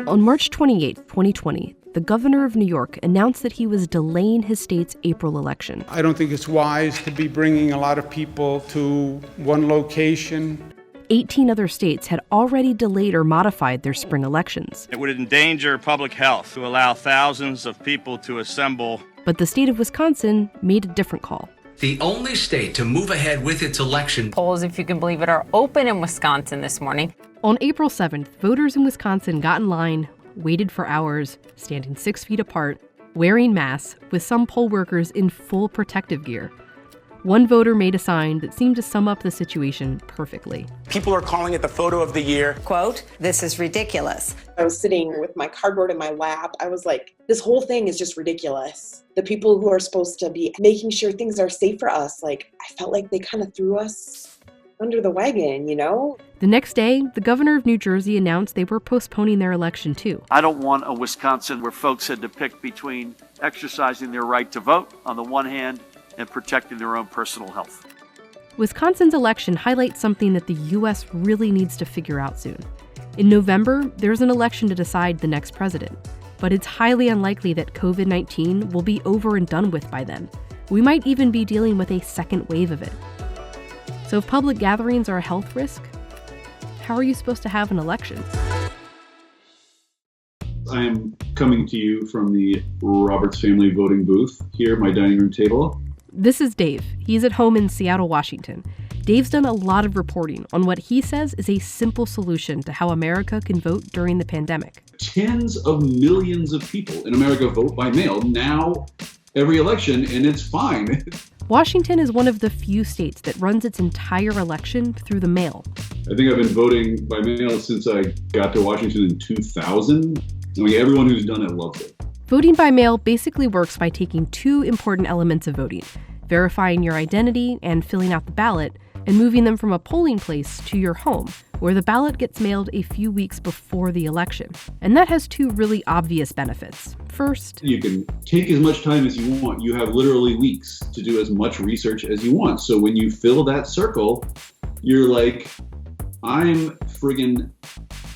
On March 28, 2020, the governor of New York announced that he was delaying his state's April election. I don't think it's wise to be bringing a lot of people to one location. 18 other states had already delayed or modified their spring elections. It would endanger public health to allow thousands of people to assemble. But the state of Wisconsin made a different call. The only state to move ahead with its election. Polls, if you can believe it, are open in Wisconsin this morning. On April 7th, voters in Wisconsin got in line, waited for hours, standing 6 feet apart, wearing masks, with some poll workers in full protective gear. One voter made a sign that seemed to sum up the situation perfectly. People are calling it the photo of the year. Quote, "This is ridiculous." I was sitting with my cardboard in my lap. I was like, this whole thing is just ridiculous. The people who are supposed to be making sure things are safe for us, I felt like they kind of threw us under the wagon, you know? The next day, the governor of New Jersey announced they were postponing their election too. I don't want a Wisconsin where folks had to pick between exercising their right to vote on the one hand and protecting their own personal health. Wisconsin's election highlights something that the U.S. really needs to figure out soon. In November, there's an election to decide the next president, but it's highly unlikely that COVID-19 will be over and done with by then. We might even be dealing with a second wave of it. So if public gatherings are a health risk, how are you supposed to have an election? I am coming to you from the Roberts family voting booth here at my dining room table. This is Dave. He's at home in Seattle, Washington. Dave's done a lot of reporting on what he says is a simple solution to how America can vote during the pandemic. Tens of millions of people in America vote by mail now every election, and it's fine. Washington is one of the few states that runs its entire election through the mail. I think I've been voting by mail since I got to Washington in 2000. Everyone who's done it loves it. Voting by mail basically works by taking two important elements of voting: verifying your identity and filling out the ballot, and moving them from a polling place to your home, where the ballot gets mailed a few weeks before the election. And that has two really obvious benefits. First, you can take as much time as you want. You have literally weeks to do as much research as you want. So when you fill that circle, you're like, I'm friggin'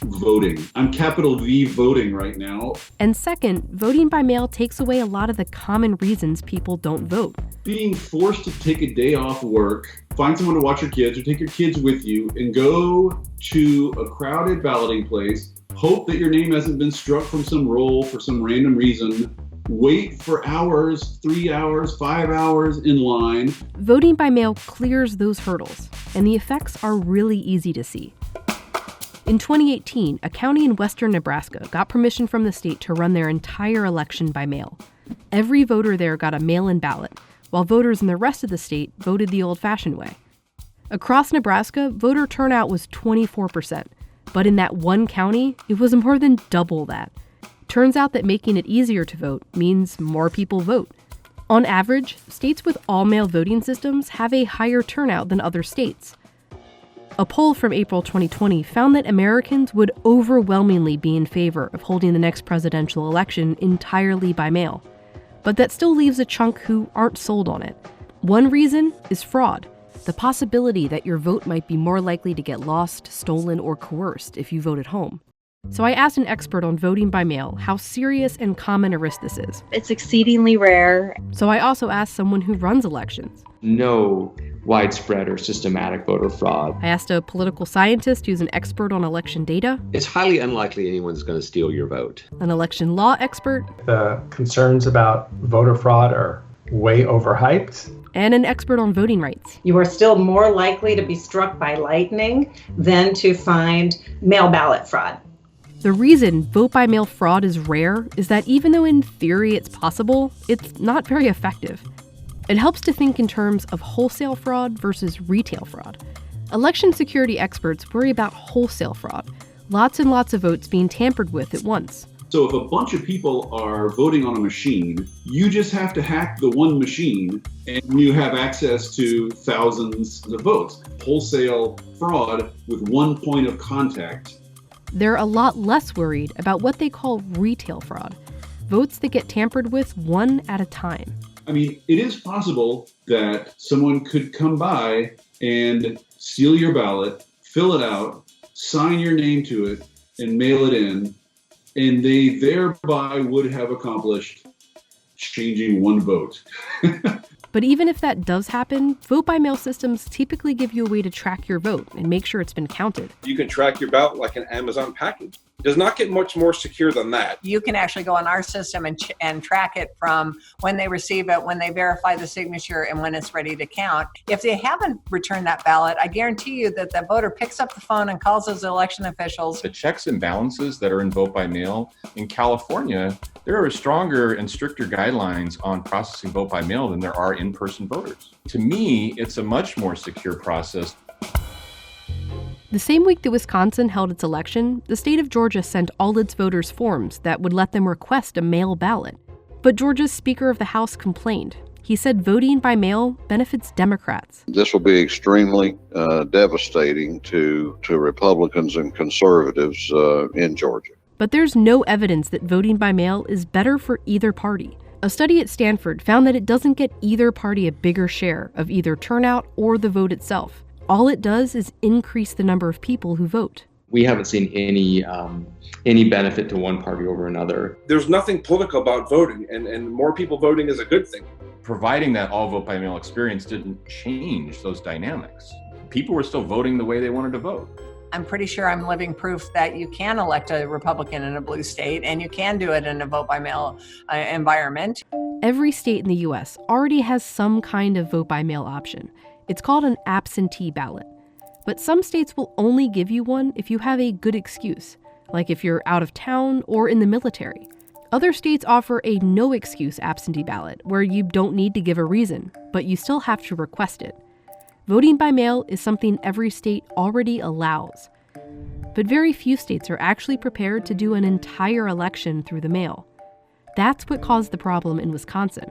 voting. I'm capital V voting right now. And second, voting by mail takes away a lot of the common reasons people don't vote. Being forced to take a day off work, find someone to watch your kids or take your kids with you and go to a crowded balloting place, hope that your name hasn't been struck from some roll for some random reason, wait for hours, 3 hours, 5 hours in line. Voting by mail clears those hurdles, and the effects are really easy to see. In 2018, a county in western Nebraska got permission from the state to run their entire election by mail. Every voter there got a mail-in ballot, while voters in the rest of the state voted the old-fashioned way. Across Nebraska, voter turnout was 24%, but in that one county, it was more than double that. Turns out that making it easier to vote means more people vote. On average, states with all-mail voting systems have a higher turnout than other states. A poll from April 2020 found that Americans would overwhelmingly be in favor of holding the next presidential election entirely by mail. But that still leaves a chunk who aren't sold on it. One reason is fraud. The possibility that your vote might be more likely to get lost, stolen, or coerced if you vote at home. So I asked an expert on voting by mail how serious and common a risk this is. It's exceedingly rare. So I also asked someone who runs elections. No widespread or systematic voter fraud. I asked a political scientist who's an expert on election data. It's highly unlikely anyone's going to steal your vote. An election law expert. The concerns about voter fraud are way overhyped. And an expert on voting rights. You are still more likely to be struck by lightning than to find mail ballot fraud. The reason vote-by-mail fraud is rare is that even though in theory it's possible, it's not very effective. It helps to think in terms of wholesale fraud versus retail fraud. Election security experts worry about wholesale fraud, lots and lots of votes being tampered with at once. So if a bunch of people are voting on a machine, you just have to hack the one machine and you have access to thousands of votes. Wholesale fraud with one point of contact. They're a lot less worried about what they call retail fraud, votes that get tampered with one at a time. I mean, it is possible that someone could come by and steal your ballot, fill it out, sign your name to it, and mail it in, and they thereby would have accomplished changing one vote. But even if that does happen, vote-by-mail systems typically give you a way to track your vote and make sure it's been counted. You can track your ballot like an Amazon package. It does not get much more secure than that. You can actually go on our system and track it from when they receive it, when they verify the signature, and when it's ready to count. If they haven't returned that ballot, I guarantee you that the voter picks up the phone and calls those election officials. The checks and balances that are in vote-by-mail in California, there are stronger and stricter guidelines on processing vote-by-mail than there are in-person voters. To me, it's a much more secure process. The same week that Wisconsin held its election, the state of Georgia sent all its voters forms that would let them request a mail ballot. But Georgia's Speaker of the House complained. He said voting by mail benefits Democrats. This will be extremely devastating to Republicans and conservatives in Georgia. But there's no evidence that voting by mail is better for either party. A study at Stanford found that it doesn't get either party a bigger share of either turnout or the vote itself. All it does is increase the number of people who vote. We haven't seen any benefit to one party over another. There's nothing political about voting, and more people voting is a good thing. Providing that all vote-by-mail experience didn't change those dynamics. People were still voting the way they wanted to vote. I'm pretty sure I'm living proof that you can elect a Republican in a blue state, and you can do it in a vote-by-mail environment. Every state in the U.S. already has some kind of vote-by-mail option. It's called an absentee ballot. But some states will only give you one if you have a good excuse, like if you're out of town or in the military. Other states offer a no-excuse absentee ballot, where you don't need to give a reason, but you still have to request it. Voting by mail is something every state already allows. But very few states are actually prepared to do an entire election through the mail. That's what caused the problem in Wisconsin.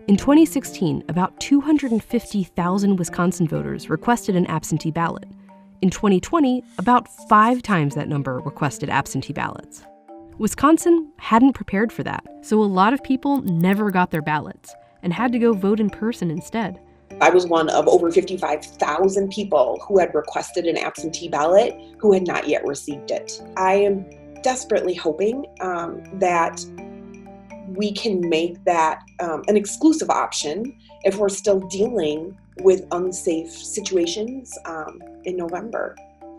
In 2016, about 250,000 Wisconsin voters requested an absentee ballot. In 2020, about 5 times that number requested absentee ballots. Wisconsin hadn't prepared for that, so a lot of people never got their ballots and had to go vote in person instead. I was one of over 55,000 people who had requested an absentee ballot who had not yet received it. I am desperately hoping that we can make that an exclusive option if we're still dealing with unsafe situations in November.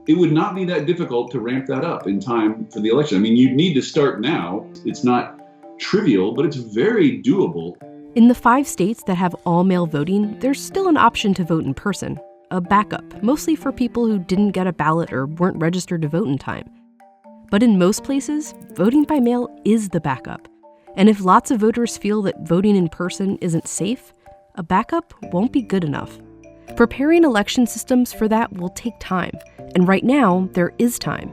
It would not be that difficult to ramp that up in time for the election. I mean, you need to start now. It's not trivial, but it's very doable. In the 5 states that have all-mail voting, there's still an option to vote in person, a backup, mostly for people who didn't get a ballot or weren't registered to vote in time. But in most places, voting by mail is the backup. And if lots of voters feel that voting in person isn't safe, a backup won't be good enough. Preparing election systems for that will take time, and right now there is time.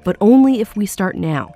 But only if we start now.